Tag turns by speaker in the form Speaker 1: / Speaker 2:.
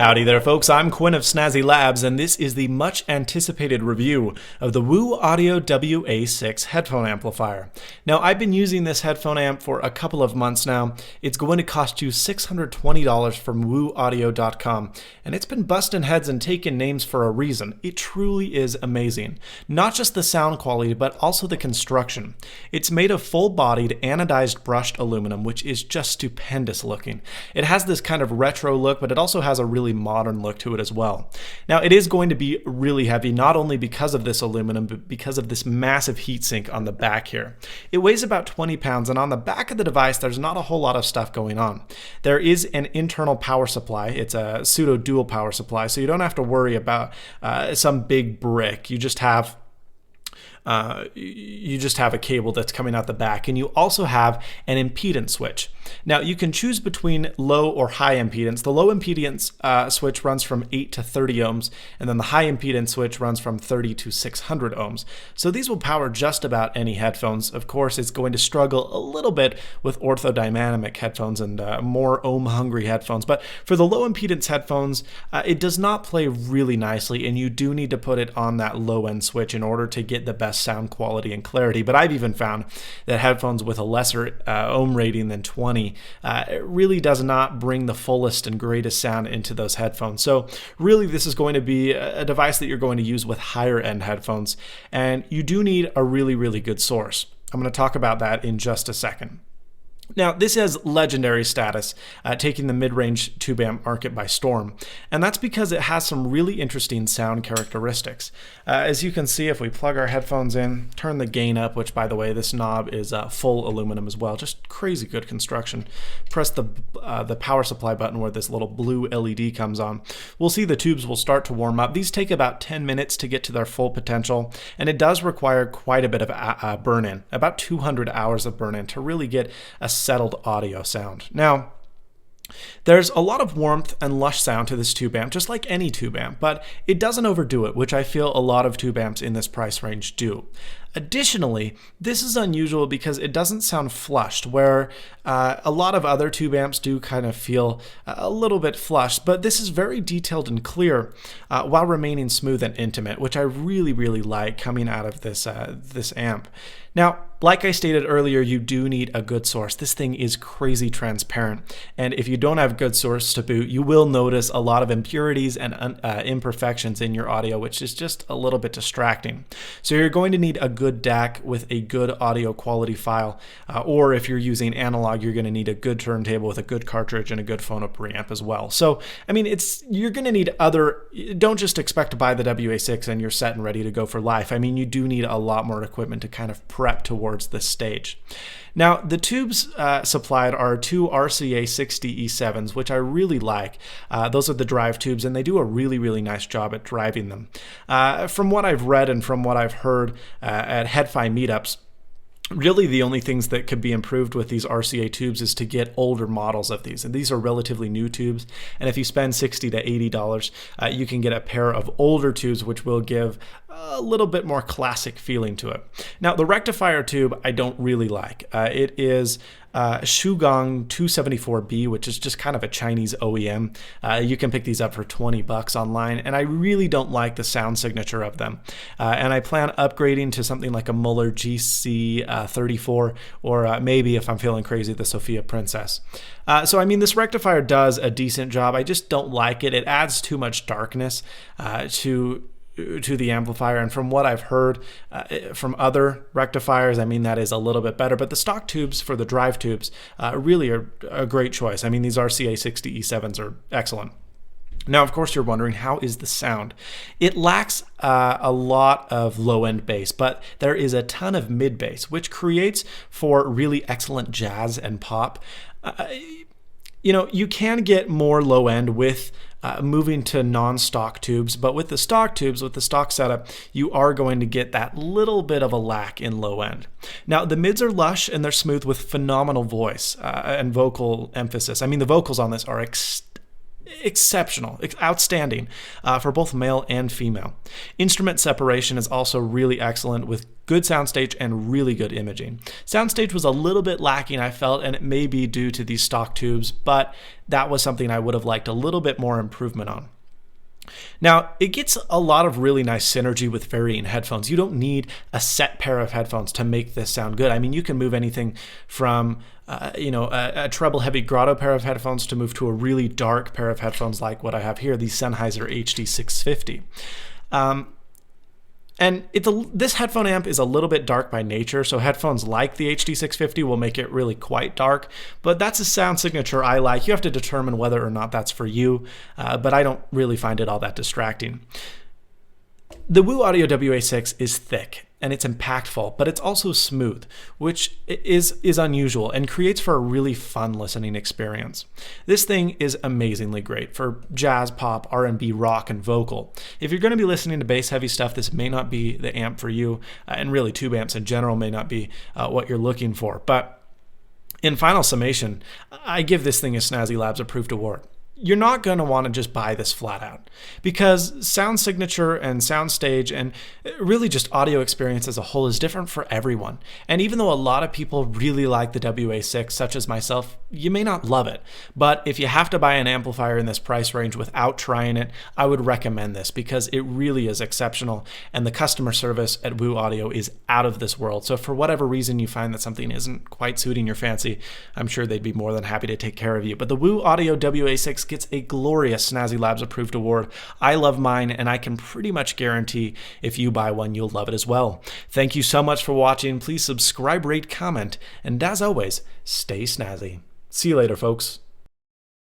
Speaker 1: Howdy there, folks. I'm Quinn of Snazzy Labs, and this is the much anticipated review of the WooAudio WA6 headphone amplifier. Now, I've been using this headphone amp for a couple of months now. It's going to cost you $620 from WooAudio.com, and it's been busting heads and taking names for a reason. It truly is amazing. Not just the sound quality, but also the construction. It's made of full-bodied anodized brushed aluminum, which is just stupendous looking. It has this kind of retro look, but it also has a really modern look to it as well. Now, it is going to be really heavy, not only because of this aluminum, but because of this massive heatsink on the back here. It weighs about 20 pounds, and on the back of the device, there's not a whole lot of stuff going on. There is an internal power supply. It's a pseudo dual power supply, so you don't have to worry about some big brick. You just have a cable that's coming out the back, and you also have an impedance switch. Now, you can choose between low or high impedance. The low impedance switch runs from 8 to 30 ohms, and then the high impedance switch runs from 30 to 600 ohms. So these will power just about any headphones. Of course, it's going to struggle a little bit with orthodynamic headphones and more ohm-hungry headphones, but for the low impedance headphones, it does not play really nicely, and you do need to put it on that low-end switch in order to get the best sound quality and clarity. But I've even found that headphones with a lesser ohm rating than 20 it really does not bring the fullest and greatest sound into those headphones. So really, this is going to be a device that you're going to use with higher end headphones, and you do need a really, really good source. I'm going to talk about that in just a second. Now, this has legendary status, taking the mid-range tube amp market by storm, and that's because it has some really interesting sound characteristics. As you can see, if we plug our headphones in, turn the gain up, which, by the way, this knob is full aluminum as well, just crazy good construction. Press the power supply button where this little blue LED comes on. We'll see the tubes will start to warm up. These take about 10 minutes to get to their full potential, and it does require quite a bit of burn-in, about 200 hours of burn-in to really get a settled audio sound. Now, there's a lot of warmth and lush sound to this tube amp, just like any tube amp, but it doesn't overdo it, which I feel a lot of tube amps in this price range do. Additionally, this is unusual because it doesn't sound flushed, where a lot of other tube amps do kind of feel a little bit flushed, but this is very detailed and clear while remaining smooth and intimate, which I really, really like coming out of this amp. Now, like I stated earlier, you do need a good source. This thing is crazy transparent, and if you don't have a good source to boot, you will notice a lot of impurities and imperfections in your audio, which is just a little bit distracting. So you're going to need a good DAC with a good audio quality file, or if you're using analog, you're going to need a good turntable with a good cartridge and a good phono preamp as well. So, I mean, you're going to need don't just expect to buy the WA6 and you're set and ready to go for life. I mean, you do need a lot more equipment to kind of prep towards this stage. Now, the tubes supplied are two RCA 60E7s, which I really like. Those are the drive tubes, and they do a really, really nice job at driving them. From what I've read and from what I've heard at Headphone meetups, really the only things that could be improved with these RCA tubes is to get older models of these. And these are relatively new tubes. And if you spend $60 to $80, you can get a pair of older tubes, which will give a little bit more classic feeling to it. Now, the Rectifier tube I don't really like. It is Shugong 274B, which is just kind of a Chinese OEM. You can pick these up for $20 online, and I really don't like the sound signature of them. And I plan upgrading to something like a Muller GC34, or maybe, if I'm feeling crazy, the Sophia Princess. So, I mean, this Rectifier does a decent job. I just don't like it. It adds too much darkness to the amplifier, and from what I've heard from other rectifiers, I mean, that is a little bit better, but the stock tubes for the drive tubes really are a great choice. I mean, these RCA 60E7s are excellent. Now, of course, you're wondering, how is the sound? It lacks a lot of low-end bass, but there is a ton of mid-bass, which creates for really excellent jazz and pop. You can get more low-end with moving to non-stock tubes, but with the stock tubes, with the stock setup, you are going to get that little bit of a lack in low end. Now, the mids are lush and they're smooth with phenomenal voice and vocal emphasis. I mean, the vocals on this are exceptional, outstanding for both male and female. Instrument separation is also really excellent with good soundstage and really good imaging. Soundstage was a little bit lacking, I felt, and it may be due to these stock tubes, but that was something I would have liked a little bit more improvement on. Now, it gets a lot of really nice synergy with varying headphones. You don't need a set pair of headphones to make this sound good. I mean, you can move anything from a treble heavy grotto pair of headphones to move to a really dark pair of headphones like what I have here, the Sennheiser HD650. And this headphone amp is a little bit dark by nature, so headphones like the HD650 will make it really quite dark, but that's a sound signature I like. You have to determine whether or not that's for you, but I don't really find it all that distracting. The WooAudio WA6 is thick and it's impactful, but it's also smooth, which is unusual and creates for a really fun listening experience. This thing is amazingly great for jazz, pop, R&B, rock, and vocal. If you're going to be listening to bass-heavy stuff, this may not be the amp for you, and really tube amps in general may not be what you're looking for. But in final summation, I give this thing a Snazzy Labs approved award. You're not going to want to just buy this flat out because sound signature and soundstage and really just audio experience as a whole is different for everyone. And even though a lot of people really like the WA6, such as myself, you may not love it. But if you have to buy an amplifier in this price range without trying it, I would recommend this because it really is exceptional and the customer service at WooAudio is out of this world. So for whatever reason you find that something isn't quite suiting your fancy, I'm sure they'd be more than happy to take care of you. But the WooAudio WA6 gets a glorious Snazzy Labs approved award. I love mine, and I can pretty much guarantee if you buy one, you'll love it as well. Thank you so much for watching. Please subscribe, rate, comment, and as always, stay snazzy. See you later, folks.